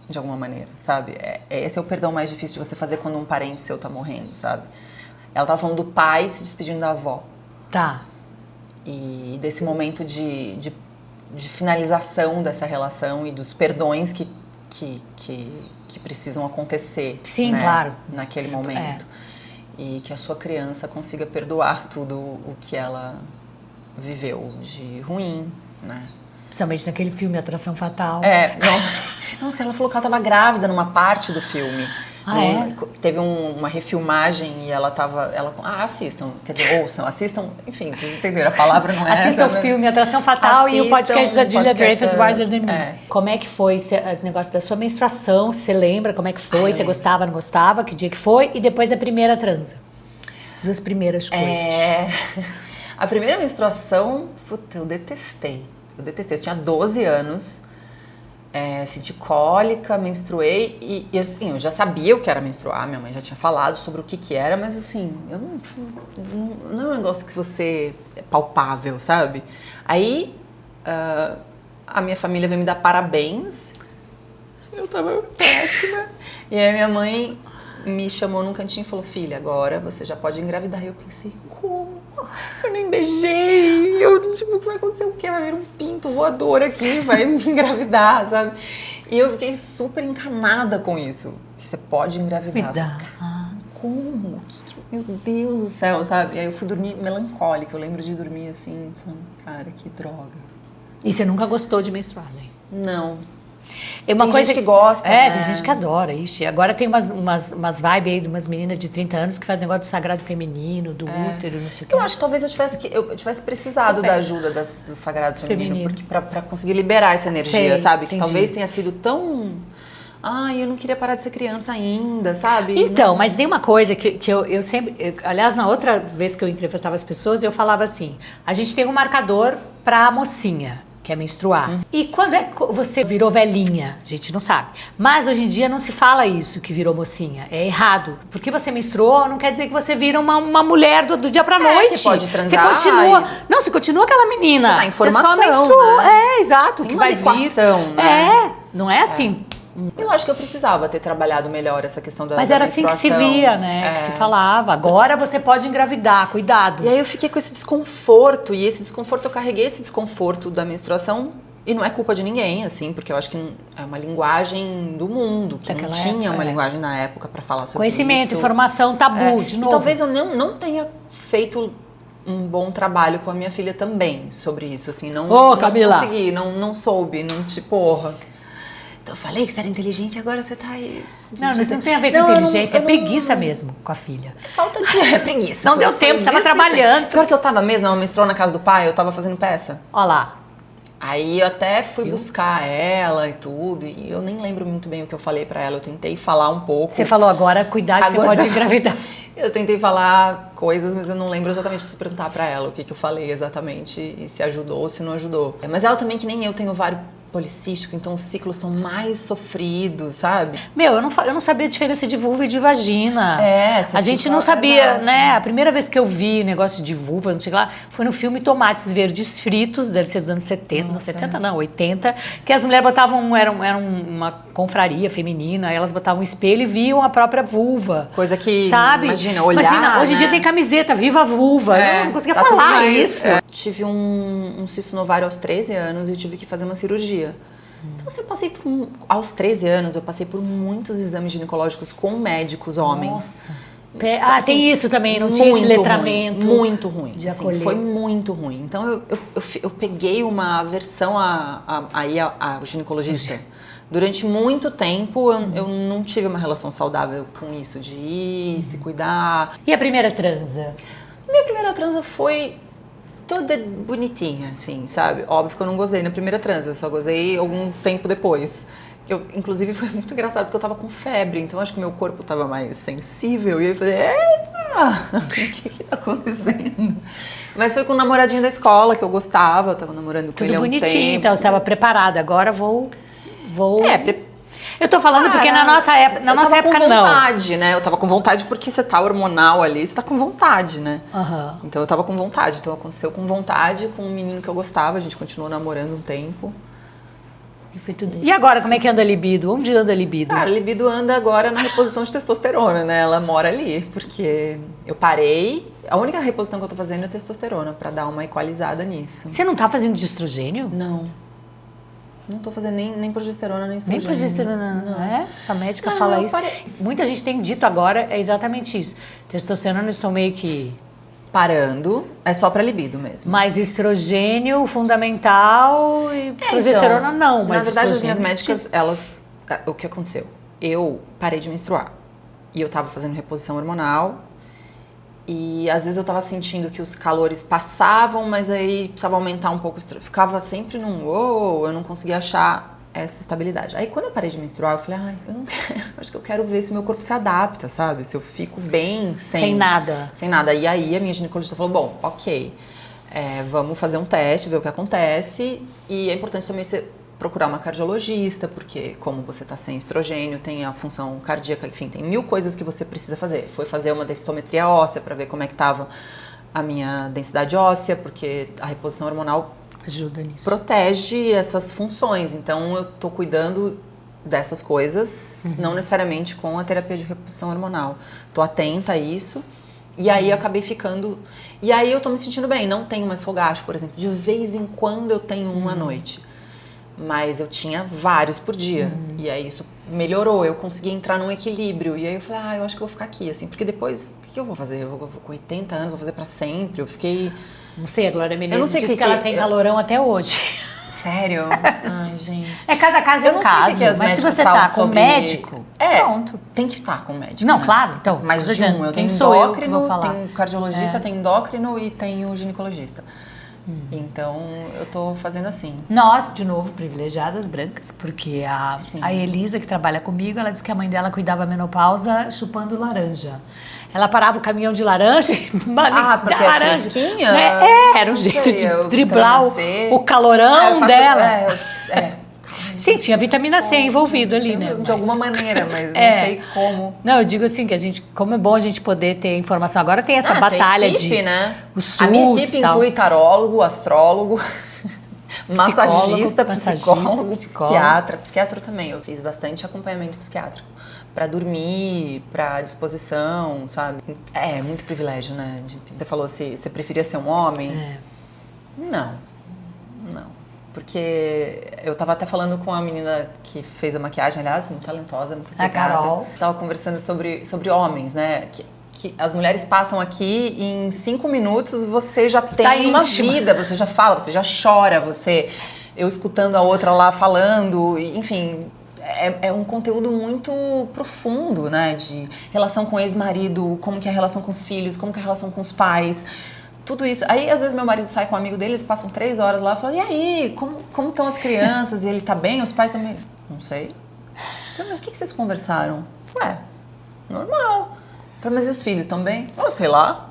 de alguma maneira, sabe? Esse é o perdão mais difícil de você fazer quando um parente seu tá morrendo, sabe? Ela tava falando do pai se despedindo da avó. Tá. E desse momento de finalização dessa relação e dos perdões que precisam acontecer. Sim, né, claro. naquele momento. E que a sua criança consiga perdoar tudo o que ela viveu de ruim, né? Principalmente naquele filme Atração Fatal. Nossa, ela falou que ela estava grávida numa parte do filme. Teve uma refilmagem e ela tava... assistam, quer dizer, ouçam, assistam, enfim, vocês entenderam, a palavra não é Assista essa, o filme Atração Fatal e o podcast da Julia Dreyfus, Wiser Than Me. É. Como é que foi o negócio da sua menstruação? Você lembra como é que foi? Você gostava, não gostava? Que dia que foi? E depois a primeira transa. As duas primeiras coisas. A primeira menstruação, puta, eu detestei. Eu tinha 12 anos, senti cólica, menstruei e assim, eu já sabia o que era menstruar, minha mãe já tinha falado sobre o que era, mas assim, eu não é um negócio que você é palpável, sabe? Aí a minha família veio me dar parabéns, eu tava péssima, e aí minha mãe me chamou num cantinho e falou, filha, agora você já pode engravidar. E eu pensei, como? Eu nem beijei, vai acontecer o quê? Vai vir um pinto voador aqui, vai me engravidar, sabe? E eu fiquei super encanada com isso, que você pode engravidar. Como? Meu Deus do céu, sabe? E aí eu fui dormir melancólica, eu lembro de dormir assim, falando, cara, que droga. E você nunca gostou de menstruar, né? Não. É uma tem coisa gente que gosta, né? Tem gente que adora. Ixi, agora tem umas vibes aí de umas meninas de 30 anos que fazem negócio do sagrado feminino, do útero, não sei o quê. Eu acho que talvez eu tivesse precisado da ajuda do sagrado feminino. Porque pra conseguir liberar essa energia, sabe? Que talvez tenha sido tão... eu não queria parar de ser criança ainda, sabe? Então, mas tem uma coisa que eu sempre... aliás, na outra vez que eu entrevistava as pessoas, eu falava assim, a gente tem um marcador pra mocinha, que é menstruar. E quando é que você virou velhinha? A gente não sabe. Mas hoje em dia não se fala isso, que virou mocinha. É errado. Porque você menstruou não quer dizer que você vira uma mulher do dia pra noite. Que pode transar. Você continua... Não, você continua aquela menina. Você tá em formação, você só menstruou. né? Exato. Tem Que uma vai equação, vir. né? Não é assim... Eu acho que eu precisava ter trabalhado melhor essa questão da Mas era assim que se via, né? Que se falava. Agora você pode engravidar, cuidado. E aí eu fiquei com esse desconforto. E esse desconforto, eu carreguei esse desconforto da menstruação. E não é culpa de ninguém, assim, porque eu acho que é uma linguagem do mundo, que Daquela não tinha época, uma linguagem na época pra falar sobre Conhecimento, isso. informação, tabu, de novo. E talvez eu não tenha feito um bom trabalho com a minha filha também sobre isso, assim. Não Camila. consegui, não soube, porra. Então eu falei que você era inteligente, agora você tá aí... Não, isso não tem a ver com inteligência, é preguiça mesmo com a filha. Falta de preguiça. Não deu tempo, você estava trabalhando. Pior que eu tava mesmo, ela menstruou na casa do pai, eu tava fazendo peça. Olha lá. Aí eu até fui buscar ela e tudo, e eu nem lembro muito bem o que eu falei pra ela, eu tentei falar um pouco. Você falou agora, cuidado, você pode engravidar. Eu tentei falar coisas, mas eu não lembro exatamente, preciso perguntar pra ela o que eu falei exatamente, e se ajudou ou se não ajudou. Mas ela também, que nem eu, tem ovário policístico, então os ciclos são mais sofridos, sabe? Meu, eu não sabia a diferença de vulva e de vagina. A gente não fica, sabia, exato, né? A primeira vez que eu vi negócio de vulva, não sei lá, foi no filme Tomates Verdes Fritos, deve ser dos anos 70, 70 não, 80, que as mulheres botavam, era uma confraria feminina, aí elas botavam um espelho e viam a própria vulva. Coisa que, sabe? imagina, olhar, hoje em dia tem camiseta, viva a vulva. Eu não conseguia falar isso. Tive um cisto no ovário aos 13 anos e eu tive que fazer uma cirurgia. Então, eu passei aos 13 anos, eu passei por muitos exames ginecológicos com médicos homens. Nossa. Então, tem isso também, não tinha esse letramento. Muito ruim. De assim, acolher. foi muito ruim. Então, eu peguei uma aversão ao ginecologista. Durante muito tempo, eu não tive uma relação saudável com isso, de ir, se cuidar. E a primeira transa? Minha primeira transa foi toda bonitinha, assim, sabe? Óbvio que eu não gozei na primeira transa, eu só gozei algum tempo depois. Inclusive, foi muito engraçado, porque eu tava com febre, então acho que meu corpo tava mais sensível. E aí eu falei, eita, o que tá acontecendo? Mas foi com um namoradinho da escola, que eu gostava, eu tava namorando com ele há um tempo. Tudo bonitinho, então, você tava preparada, agora vou... Eu tô falando porque na nossa época não. Eu tava com vontade, né? Eu tava com vontade porque você tá hormonal ali, você tá com vontade, né? Então eu tava com vontade. Então aconteceu com vontade, com um menino que eu gostava, a gente continuou namorando um tempo. E foi tudo. E agora, como é que anda a libido? Onde anda a libido? Cara, a libido anda agora na reposição de testosterona, né? Ela mora ali, porque eu parei. A única reposição que eu tô fazendo é testosterona, pra dar uma equalizada nisso. Você não tá fazendo de estrogênio? Não. Não tô fazendo nem progesterona, nem estrogênio. Nem progesterona, não é? Essa médica fala isso. Muita gente tem dito agora, é exatamente isso. Testosterona estão meio que... Parando, é só pra libido mesmo. Mas estrogênio fundamental e progesterona então, não. Mas na verdade, as estrogênio... minhas médicas, elas... O que aconteceu? Eu parei de menstruar. E eu tava fazendo reposição hormonal. E às vezes eu tava sentindo que os calores passavam, mas aí precisava aumentar um pouco. Ficava sempre num eu não conseguia achar essa estabilidade. Aí quando eu parei de menstruar, eu falei, ai, eu não quero. Acho que eu quero ver se meu corpo se adapta, sabe? Se eu fico bem sem nada. Sem nada. E aí a minha ginecologista falou, bom, ok, vamos fazer um teste, ver o que acontece. E é importante também você procurar uma cardiologista, porque como você está sem estrogênio, tem a função cardíaca, enfim, tem 1000 coisas que você precisa fazer. Foi fazer uma densitometria óssea para ver como é que estava a minha densidade óssea, porque a reposição hormonal ajuda nisso. Protege essas funções. Então eu tô cuidando dessas coisas, não necessariamente com a terapia de reposição hormonal. Tô atenta a isso. E aí eu acabei ficando... E aí eu tô me sentindo bem. Não tenho mais fogacho, por exemplo. De vez em quando eu tenho uma à noite. Mas eu tinha vários por dia. E aí isso melhorou. Eu consegui entrar num equilíbrio. E aí eu falei, eu acho que eu vou ficar aqui, assim. Porque depois, o que eu vou fazer? Eu vou com 80 anos, vou fazer pra sempre. Eu fiquei... Não sei, a Glória Menezes eu não sei disse que ela tem calorão até hoje. Sério? Ai, gente. Cada caso é um caso. Mas se você tá com médico, pronto. Tem que estar com médico. Não, né? claro. Então, mas de eu tenho endócrino, tenho cardiologista, tenho endócrino e tenho ginecologista. Então, eu tô fazendo assim. Nós, de novo, privilegiadas brancas, porque a Elisa, que trabalha comigo, ela disse que a mãe dela cuidava a menopausa chupando laranja. Ela parava o caminhão de laranja e porque laranja. É fresquinha? Né? Era um jeito de driblar o calorão dela. Sim, tinha vitamina C envolvido ali, né? De alguma maneira, mas não sei como. Não, eu digo assim, que a gente, como é bom a gente poder ter informação. Agora tem essa batalha tem equipe, de... né? O SUS, a minha equipe inclui tarólogo, astrólogo, massagista, psicólogo, psiquiatra. Psiquiatra também, eu fiz bastante acompanhamento psiquiátrico. Pra dormir, pra disposição, sabe? É muito privilégio, né? Você falou se você preferia ser um homem. Não. Porque eu tava até falando com a menina que fez a maquiagem, aliás, muito talentosa, muito obrigada. A Carol. Tava conversando sobre homens, né? Que as mulheres passam aqui e em 5 minutos você já tem uma vida, você já fala, você já chora, eu escutando a outra lá falando, enfim... É um conteúdo muito profundo, né? De relação com o ex-marido, como que é a relação com os filhos, como que é a relação com os pais, tudo isso. Aí, às vezes, meu marido sai com um amigo dele, eles passam 3 horas lá e falam, e aí, como estão as crianças? E ele tá bem? Os pais também? Não sei. Mas o que vocês conversaram? Ué, normal. Mas e os filhos também? Sei lá.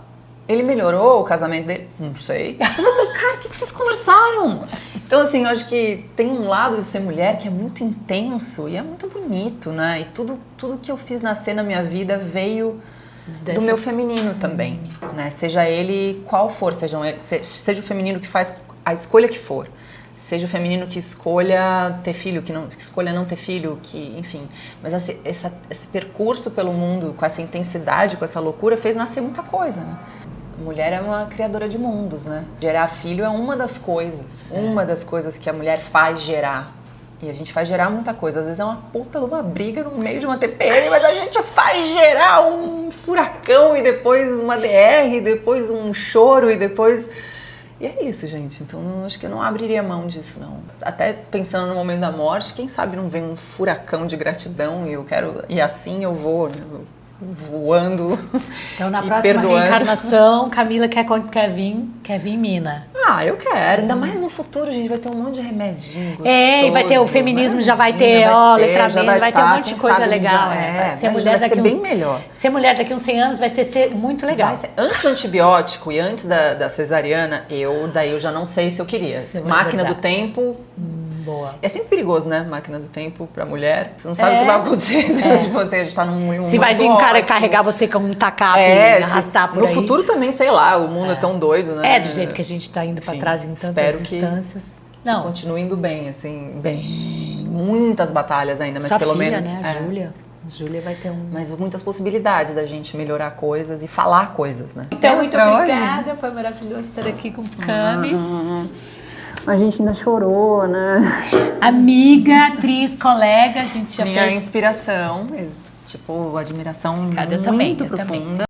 Ele melhorou o casamento dele? Não sei. Cara, o que vocês conversaram? Então, assim, eu acho que tem um lado de ser mulher que é muito intenso e é muito bonito, né? E tudo que eu fiz nascer na minha vida veio do meu feminino também, né? Seja ele qual for, seja o feminino que faz a escolha que for. Seja o feminino que escolha ter filho, que escolha não ter filho, que, enfim. Mas esse percurso pelo mundo, com essa intensidade, com essa loucura, fez nascer muita coisa, né? A mulher é uma criadora de mundos, né? Gerar filho é uma das coisas. Uma das coisas que a mulher faz gerar. E a gente faz gerar muita coisa. Às vezes é uma puta de uma briga no meio de uma TPM, mas a gente faz gerar um furacão e depois uma DR, e depois um choro e depois... E é isso, gente. Então, acho que eu não abriria mão disso, não. Até pensando no momento da morte, quem sabe não vem um furacão de gratidão e assim eu vou, né? Voando. Então, na próxima reencarnação, Camila quer vir Mina. Eu quero. Ainda mais no futuro, gente, vai ter um monte de remedinho gostoso. E vai ter o feminismo, já vai ter, letramento, vai ter um monte de coisa legal. Vai ser bem melhor. Ser mulher daqui uns 100 anos vai ser muito legal. Antes do antibiótico e antes da cesariana, daí eu já não sei se eu queria. Máquina do tempo... Boa. É sempre perigoso, né? Máquina do tempo pra mulher. Você não sabe o que vai acontecer se você a gente tá num se vai vir um cara carregar você com um tacape e arrastar por aí. No futuro também, sei lá, o mundo é tão doido, né? Do jeito que a gente tá indo pra trás em tantas instâncias. Não. Continua indo bem, assim, bem. Muitas batalhas ainda, mas Sua pelo filha, menos. né? A Júlia. A Júlia vai ter um... Mas muitas possibilidades da gente melhorar coisas e falar coisas, né? Então, muito pra hoje? obrigada. Foi maravilhoso estar aqui com o Camis. A gente ainda chorou, né? Amiga, atriz, colega, a gente já Minha fez... inspiração, tipo, admiração Obrigada, eu muito também, profunda.